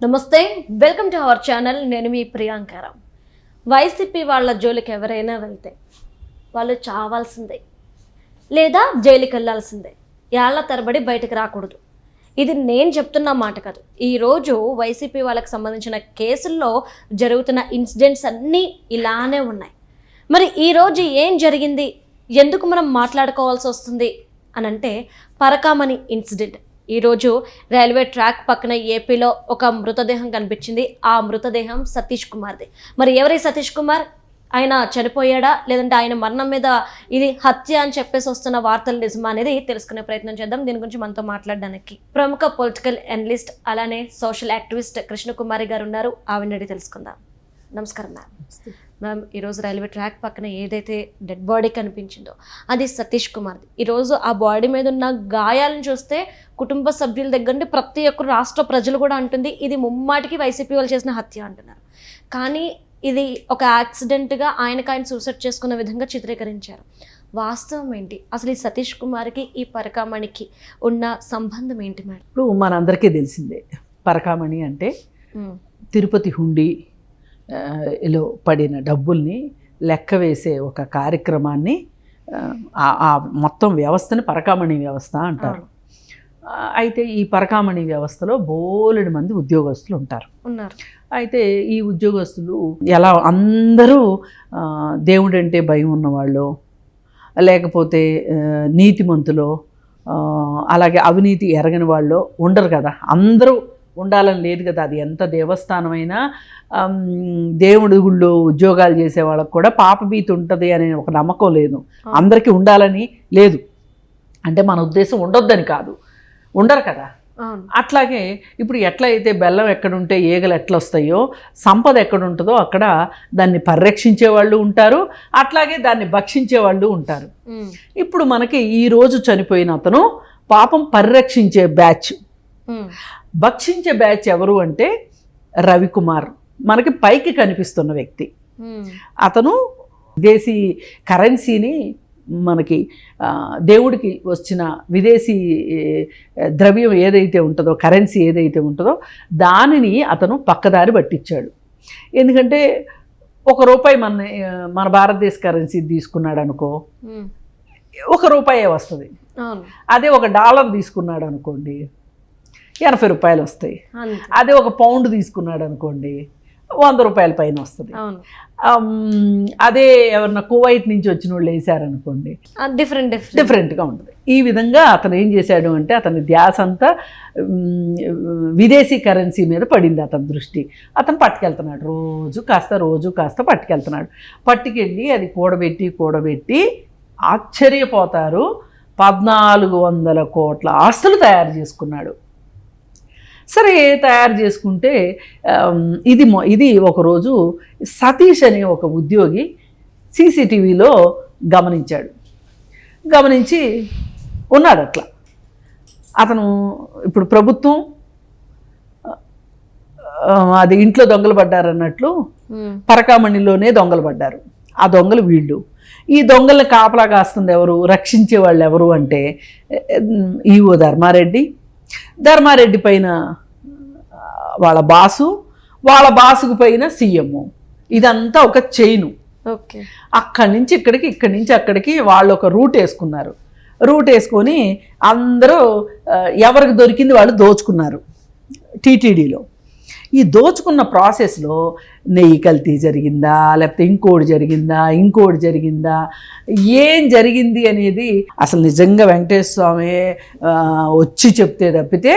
నమస్తే, welcome to our channel. నేను మీ ప్రియాంకారాం. YCP వాళ్ళ జోలికి ఎవరైనా వెళ్తే వాళ్ళు చావాల్సిందే లేదా జైలుకి వెళ్ళాల్సిందే, ఏళ్ల తరబడి బయటకు రాకూడదు. ఇది నేను చెప్తున్న మాట కాదు. ఈరోజు వైసీపీ వాళ్ళకి సంబంధించిన కేసుల్లో జరుగుతున్న ఇన్సిడెంట్స్ అన్నీ ఇలానే ఉన్నాయి. మరి ఈరోజు ఏం జరిగింది, ఎందుకు మనం మాట్లాడుకోవాల్సి వస్తుంది అని అంటే, పరకామణి ఇన్సిడెంట్. ఈరోజు రైల్వే ట్రాక్ పక్కన ఏపీలో ఒక మృతదేహం కనిపించింది. ఆ మృతదేహం సతీష్ కుమార్ది. మరి ఎవరి సతీష్ కుమార్? ఆయన చనిపోయాడా లేదంటే ఆయన మరణం మీద ఇది హత్య అని చెప్పేసి వస్తున్న వార్తలు నిజమా అనేది తెలుసుకునే ప్రయత్నం చేద్దాం. దీని గురించి మనతో మాట్లాడడానికి ప్రముఖ పొలిటికల్ అనలిస్ట్ అలానే సోషల్ యాక్టివిస్ట్ కృష్ణకుమారి గారు ఉన్నారు. ఆవిడని తెలుసుకుందాం. నమస్కారం మ్యామ్. మ్యామ్, ఈరోజు రైల్వే ట్రాక్ పక్కన ఏదైతే డెడ్ బాడీ కనిపించిందో అది సతీష్ కుమార్ది. ఈరోజు ఆ బాడీ మీద ఉన్న గాయాలను చూస్తే కుటుంబ సభ్యుల దగ్గర నుండి ప్రతి ఒక్కరు, రాష్ట్ర ప్రజలు కూడా అంటుంది ఇది ముమ్మాటికి వైసీపీ వాళ్ళు చేసిన హత్య అంటున్నారు. కానీ ఇది ఒక యాక్సిడెంట్గా ఆయన సూసైడ్ చేసుకున్న విధంగా చిత్రీకరించారు. వాస్తవం ఏంటి? అసలు ఈ సతీష్ కుమార్కి ఈ పరకామణికి ఉన్న సంబంధం ఏంటి మేడం? ఇప్పుడు మనందరికీ తెలిసిందే, పరకామణి అంటే తిరుపతి హుండీ లో పడిన డబ్బుల్ని లెక్క వేసే ఒక కార్యక్రమాన్ని, ఆ మొత్తం వ్యవస్థని పరకామణి వ్యవస్థ అంటారు. అయితే ఈ పరకామణి వ్యవస్థలో బోలెడు మంది ఉద్యోగస్తులు ఉన్నారు. అయితే ఈ ఉద్యోగస్తులు ఎలా అందరూ దేవుడంటే భయం ఉన్నవాళ్ళు, లేకపోతే నీతిమంతులో, అలాగే అవినీతి ఎరగని వాళ్ళు ఉండరు కదా. అందరూ ఉండాలని లేదు కదా. అది ఎంత దేవస్థానమైనా దేవుడి గుళ్ళో ఉద్యోగాలు చేసే వాళ్ళకు కూడా పాపభీతి ఉంటుంది అనే ఒక నమ్మకం లేదు. అందరికీ ఉండాలని లేదు అంటే మన ఉద్దేశం ఉండొద్దని కాదు, ఉండరు కదా. అట్లాగే ఇప్పుడు ఎట్లయితే బెల్లం ఎక్కడుంటే ఈగలు ఎట్లా వస్తాయో, సంపద ఎక్కడుంటుందో అక్కడ దాన్ని పరిరక్షించే వాళ్ళు ఉంటారు, అట్లాగే దాన్ని భక్షించే వాళ్ళు ఉంటారు. ఇప్పుడు మనకి ఈరోజు చనిపోయిన అతను పాపం పరిరక్షించే బ్యాచ్. భక్షించే బ్యాచ్ ఎవరు అంటే రవికుమార్, మనకి పైకి కనిపిస్తున్న వ్యక్తి. అతను విదేశీ కరెన్సీని, మనకి దేవుడికి వచ్చిన విదేశీ ద్రవ్యం ఏదైతే ఉంటుందో, కరెన్సీ ఏదైతే ఉంటుందో దానిని అతను పక్కదారి పట్టించాడు. ఎందుకంటే ₹1 మన భారతదేశ కరెన్సీ తీసుకున్నాడు అనుకో, ₹1 వస్తుంది. అదే $1 తీసుకున్నాడు అనుకోండి, ₹80 వస్తాయి. అదే £1 తీసుకున్నాడు అనుకోండి, ₹100 పైన వస్తుంది. అదే ఎవరన్నా కువైట్ నుంచి వచ్చిన వాళ్ళు వేసారనుకోండి, డిఫరెంట్గా ఉంటుంది. ఈ విధంగా అతను ఏం చేశాడు అంటే, అతని ధ్యాస అంతా విదేశీ కరెన్సీ మీద పడింది. అతని దృష్టి. అతను పట్టుకెళ్తున్నాడు, రోజు కాస్త పట్టుకెళ్తున్నాడు. పట్టుకెళ్ళి అది కూడబెట్టి ఆశ్చర్యపోతారు, 1400 కోట్ల ఆస్తులు తయారు చేసుకున్నాడు. సరే, తయారు చేసుకుంటే ఇది ఒకరోజు సతీష్ అనే ఒక ఉద్యోగి సీసీటీవీలో గమనించి ఉన్నాడు. అట్లా అతను ఇప్పుడు ప్రభుత్వం అది ఇంట్లో దొంగలు పడ్డారన్నట్లు పరకామణిలోనే దొంగలు పడ్డారు. ఆ దొంగలు వీళ్ళు. ఈ దొంగల్ని కాపలా కాస్తుంది ఎవరు, రక్షించే వాళ్ళు ఎవరు అంటే ఈవో ధర్మారెడ్డి పైన వాళ్ళ బాసుకు పైన సీఎం. ఇదంతా ఒక చైను. అక్కడి నుంచి అక్కడికి వాళ్ళు ఒక రూట్ వేసుకున్నారు. రూట్ వేసుకొని అందరూ ఎవరికి దొరికింది వాళ్ళు దోచుకున్నారు టీటీడీలో. ఈ దోచుకున్న ప్రాసెస్లో నెయ్యి కల్తీ జరిగిందా, లేకపోతే ఇంకోటి జరిగిందా, ఏం జరిగింది అనేది అసలు నిజంగా వెంకటేశ్వర స్వామి వచ్చి చెప్తే తప్పితే,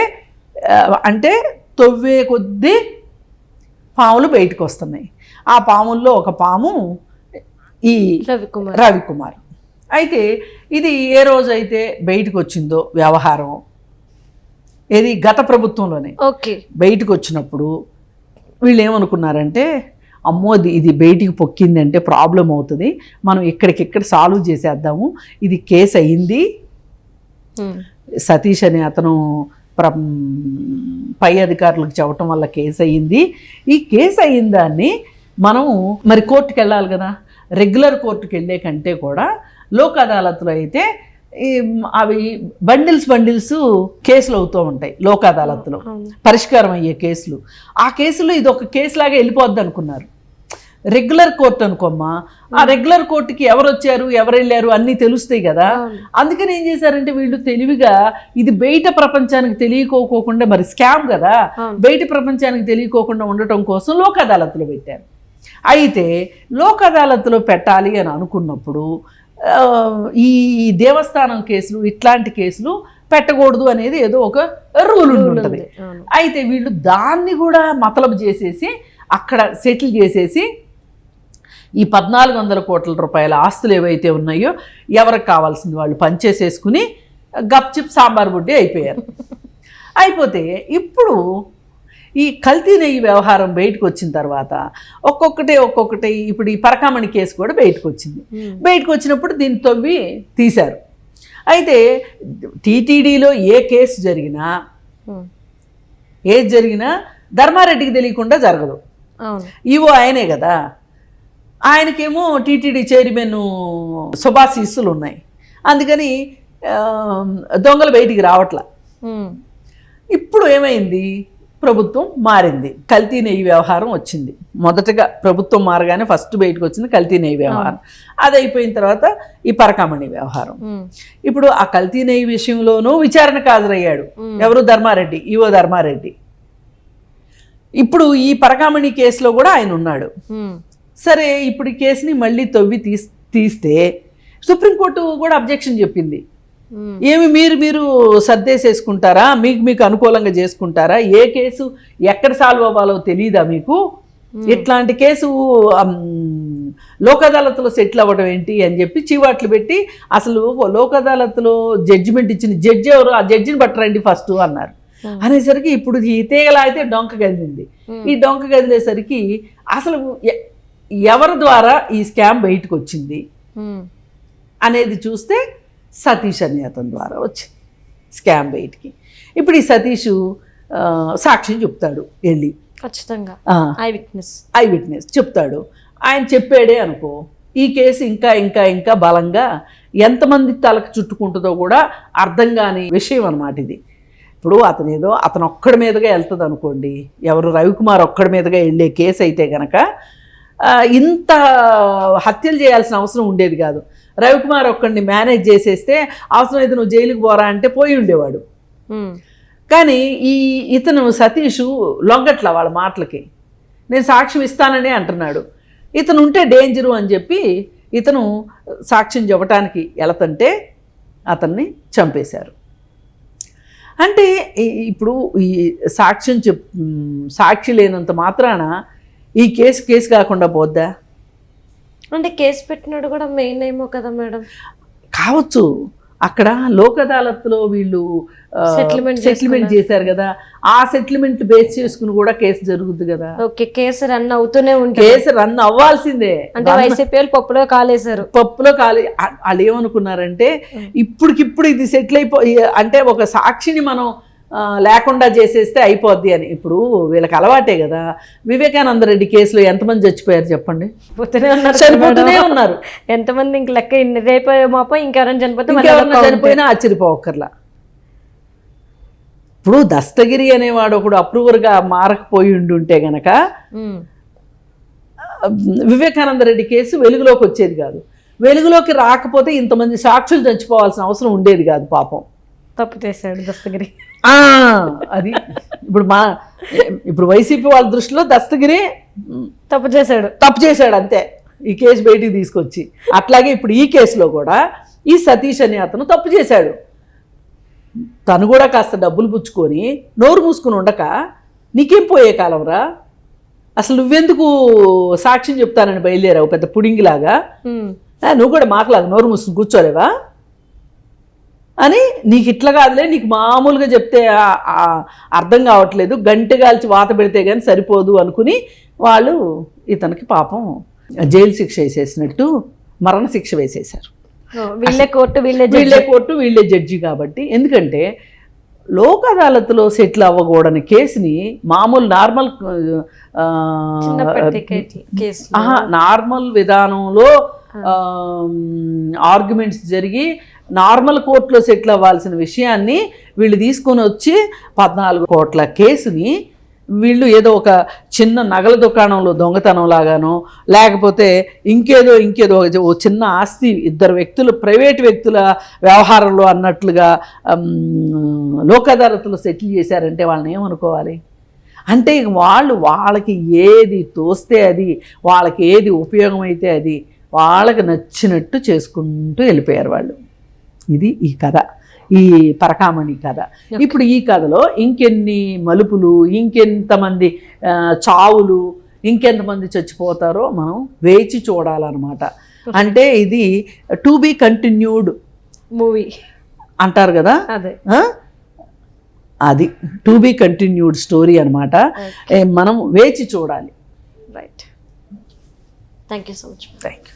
అంటే తవ్వే కొద్దీ పాములు బయటకు వస్తున్నాయి. ఆ పాముల్లో ఒక పాము ఈ రవికుమార్. అయితే ఇది ఏ రోజైతే బయటకు వచ్చిందో వ్యవహారం, ఏది గత ప్రభుత్వంలోనే బయటకు వచ్చినప్పుడు వీళ్ళు ఏమనుకున్నారంటే, అమ్మో ఇది బయటికి పొక్కిందంటే ప్రాబ్లం అవుతుంది, మనం ఇక్కడికిక్కడ సాల్వ్ చేసేద్దాము. ఇది కేసు అయింది, సతీష్ అనే అతను పై అధికారులకు చెప్పటం వల్ల కేసు అయ్యింది. ఈ కేసు అయిన దాన్ని మనము మరి కోర్టుకు వెళ్ళాలి కదా. రెగ్యులర్ కోర్టుకు వెళ్ళే కంటే కూడా లోక్ అదాలత్లో అయితే అవి బండిల్స్ కేసులు అవుతూ ఉంటాయి లోక్ అదాలత్లో, పరిష్కారం అయ్యే కేసులు. ఆ కేసులో ఇది ఒక కేసులాగా వెళ్ళిపోద్ది అనుకున్నారు. రెగ్యులర్ కోర్టు అనుకోమ్మా, ఆ రెగ్యులర్ కోర్టుకి ఎవరు వచ్చారు ఎవరు వెళ్ళారు అన్నీ తెలుస్తాయి కదా. అందుకని ఏం చేశారంటే వీళ్ళు తెలివిగా ఇది బయట ప్రపంచానికి తెలియకోకుండా, మరి స్కామ్ కదా, బయట ప్రపంచానికి తెలియకోకుండా ఉండటం కోసం లోక్ అదాలత్లో పెట్టారు. అయితే లోక్ అదాలత్లో పెట్టాలి అని అనుకున్నప్పుడు ఈ దేవస్థానం కేసులు ఇట్లాంటి కేసులు పెట్టకూడదు అనేది ఏదో ఒక రూల్ ఉంటుంది. అయితే వీళ్ళు దాన్ని కూడా మతలబు చేసేసి అక్కడ సెటిల్ చేసేసి ఈ 1400 కోట్ల రూపాయల ఆస్తులు ఏవైతే ఉన్నాయో ఎవరికి కావాల్సింది వాళ్ళు పనిచేసేసుకుని గప్చిప్ సాంబార్ బుడ్డి అయిపోయారు. అయిపోతే ఇప్పుడు ఈ కల్తీ నెయ్యి వ్యవహారం బయటకు వచ్చిన తర్వాత ఒక్కొక్కటి ఇప్పుడు ఈ పరకామణి కేసు కూడా బయటకు వచ్చింది. బయటకు వచ్చినప్పుడు దీన్ని తవ్వి తీశారు. అయితే టీటీడీలో ఏది జరిగినా ధర్మారెడ్డికి తెలియకుండా జరగదు. ఈవో ఆయనే కదా, ఆయనకేమో టీటీడీ చైర్మన్ శుభాశీస్సులు ఉన్నాయి. అందుకని దొంగలు బయటికి రావట్లా. ఇప్పుడు ఏమైంది, ప్రభుత్వం మారింది, కల్తీ నెయ్యి వ్యవహారం వచ్చింది. మొదటగా ప్రభుత్వం మారగానే ఫస్ట్ బయటకు వచ్చింది కల్తీ నెయ్యి వ్యవహారం. అది అయిపోయిన తర్వాత ఈ పరకామణి వ్యవహారం. ఇప్పుడు ఆ కల్తీ నెయ్యి విషయంలోనూ విచారణకు హాజరయ్యాడు ఎవరు, ధర్మారెడ్డి, ఈవో ధర్మారెడ్డి. ఇప్పుడు ఈ పరకామణి కేసులో కూడా ఆయన ఉన్నాడు. సరే, ఇప్పుడు ఈ కేసుని మళ్ళీ తవ్వి తీస్తే సుప్రీంకోర్టు కూడా అబ్జెక్షన్ చెప్పింది. ఏమి మీరు సర్దేసేసుకుంటారా, మీకు అనుకూలంగా చేసుకుంటారా, ఏ కేసు ఎక్కడ సాల్వ్ అవ్వాలో తెలియదా మీకు, ఇట్లాంటి కేసు లోక్ అదాలత్లో సెటిల్ అవ్వడం ఏంటి అని చెప్పి చీవాట్లు పెట్టి, అసలు లోక్ అదాలత్లో జడ్జిమెంట్ ఇచ్చిన జడ్జి ఎవరు, ఆ జడ్జిని పట్టరండి ఫస్ట్ అన్నారు. అనేసరికి ఇప్పుడు ఈ తీగలా అయితే డొంక కదిలింది. ఈ డొంక కదిలేసరికి అసలు ఎవరి ద్వారా ఈ స్కామ్ బయటకు వచ్చింది అనేది చూస్తే సతీష్ అనే అతని ద్వారా వచ్చింది స్కామ్ బయటికి. ఇప్పుడు ఈ సతీష్ సాక్ష్యం చెప్తాడు వెళ్ళి, ఖచ్చితంగా ఐ విట్నెస్ చెప్తాడు. ఆయన చెప్పాడే అనుకో, ఈ కేసు ఇంకా బలంగా ఎంతమంది తలకు చుట్టుకుంటుందో కూడా అర్థం కాని విషయం అన్నమాట ఇది. ఇప్పుడు అతను ఒక్కడి మీదుగా వెళ్తుంది అనుకోండి, ఎవరు రవికుమార్ ఒక్కడి మీదుగా వెళ్ళే కేసు అయితే కనుక ఇంత హత్యలు చేయాల్సిన అవసరం ఉండేది కాదు. రవికుమార్ ఒక్కడిని మేనేజ్ చేసేస్తే అవసరమైతే నువ్వు జైలుకి పోరా అంటే పోయి ఉండేవాడు. కానీ ఇతను సతీష్ లొంగట్ల వాళ్ళ మాటలకి, నేను సాక్ష్యం ఇస్తాననే అంటున్నాడు. ఇతను ఉంటే డేంజరు అని చెప్పి ఇతను సాక్ష్యం చెప్పడానికి వెళతంటే అతన్ని చంపేశారు. అంటే ఇప్పుడు ఈ సాక్షి లేనంత మాత్రాన ఈ కేసు కాకుండా పోద్దా? అంటే కేసు పెట్టినాడు కూడా మెయిన్ ఏమో కదా మేడం, కావచ్చు. అక్కడ లోక్ అదాలత్లో వీళ్ళు సెటిల్మెంట్ చేశారు కదా, ఆ సెటిల్మెంట్ బేస్ చేసుకుని కూడా కేసు జరుగుద్ది కదా. ఓకే, కేసు రన్ అవుతూనే ఉంటుంది. కేసు రన్ అవ్వాల్సిందే. అంటే వైసీపీ వాళ్ళు పప్పులో కాలే వాళ్ళు ఏమనుకున్నారంటే ఇప్పటికిప్పుడు ఇది సెటిల్ అంటే ఒక సాక్షిని మనం లేకుండా చేసేస్తే అయిపోద్ది అని. ఇప్పుడు వీళ్ళకి అలవాటే కదా. వివేకానంద రెడ్డి కేసులో ఎంతమంది చచ్చిపోయారు చెప్పండి? చనిపోతూనే ఉన్నారు. ఎంతమంది ఇంక లెక్క, రేపు మాపో ఇంకెవరైనా చనిపోయినా ఆశ్చర్యపోకర్లా. ఇప్పుడు దస్తగిరి అనేవాడు ఒకడు అప్రూవర్గా మారకపోయి ఉంటే గనక వివేకానంద రెడ్డి కేసు వెలుగులోకి వచ్చేది కాదు. వెలుగులోకి రాకపోతే ఇంతమంది సాక్షులు చచ్చిపోవాల్సిన అవసరం ఉండేది కాదు. పాపం తప్పు చేశాడు దస్తగిరి. అది ఇప్పుడు వైసీపీ వాళ్ళ దృష్టిలో దస్తగిరి తప్పు చేశాడు అంతే, ఈ కేసు బయటికి తీసుకొచ్చి. అట్లాగే ఇప్పుడు ఈ కేసులో కూడా ఈ సతీష్ అనే అతను తప్పు చేశాడు. తను కూడా కాస్త డబ్బులు పుచ్చుకొని నోరు మూసుకుని ఉండక, నీకేం పోయే కాలంరా, అసలు నువ్వెందుకు సాక్ష్యం చెప్తానని బయలుదేరావు పెద్ద పుడింగిలాగా, నువ్వు కూడా మాకలాగా నోరు మూసుకుని కూర్చోలేవా అని, నీకు ఇట్లా కాదులే, నీకు మామూలుగా చెప్తే అర్థం కావట్లేదు, గంటె గాల్చి వాత పెడితే కానీ సరిపోదు అనుకుని వాళ్ళు ఇతనికి పాపం జైలు శిక్ష వేసేసినట్టు మరణ శిక్ష వేసేశారు. వీళ్ళే కోర్టు వీళ్ళే జడ్జి కాబట్టి. ఎందుకంటే లోక్ అదాలత్లో సెటిల్ అవ్వకూడని కేసుని మామూలు నార్మల్ విధానంలో ఆర్గ్యుమెంట్స్ జరిగి నార్మల్ కోర్టులో సెటిల్ అవ్వాల్సిన విషయాన్ని వీళ్ళు తీసుకొని వచ్చి 14 కోట్ల కేసుని వీళ్ళు ఏదో ఒక చిన్న నగల దుకాణంలో దొంగతనం లాగానో లేకపోతే ఇంకేదో ఓ చిన్న ఆస్తి ఇద్దరు వ్యక్తులు ప్రైవేట్ వ్యక్తుల వ్యవహారంలో అన్నట్లుగా లోక్ అదాలత్లో సెటిల్ చేశారంటే వాళ్ళని ఏమనుకోవాలి? అంటే వాళ్ళకి ఏది తోస్తే అది, వాళ్ళకి ఏది ఉపయోగమైతే అది వాళ్ళకి నచ్చినట్టు చేసుకుంటూ వెళ్ళిపోయారు వాళ్ళు. ఇది ఈ కథ, ఈ పరకామణి కథ. ఇప్పుడు ఈ కథలో ఇంకెన్ని మలుపులు, ఇంకెంతమంది చావులు, ఇంకెంతమంది చచ్చిపోతారో మనం వేచి చూడాలన్నమాట. అంటే ఇది టు బీ కంటిన్యూడ్ మూవీ అంటారు కదా, అదే అది టు బీ కంటిన్యూడ్ స్టోరీ అనమాట. మనం వేచి చూడాలి. Right. Thank you so much. Thank you.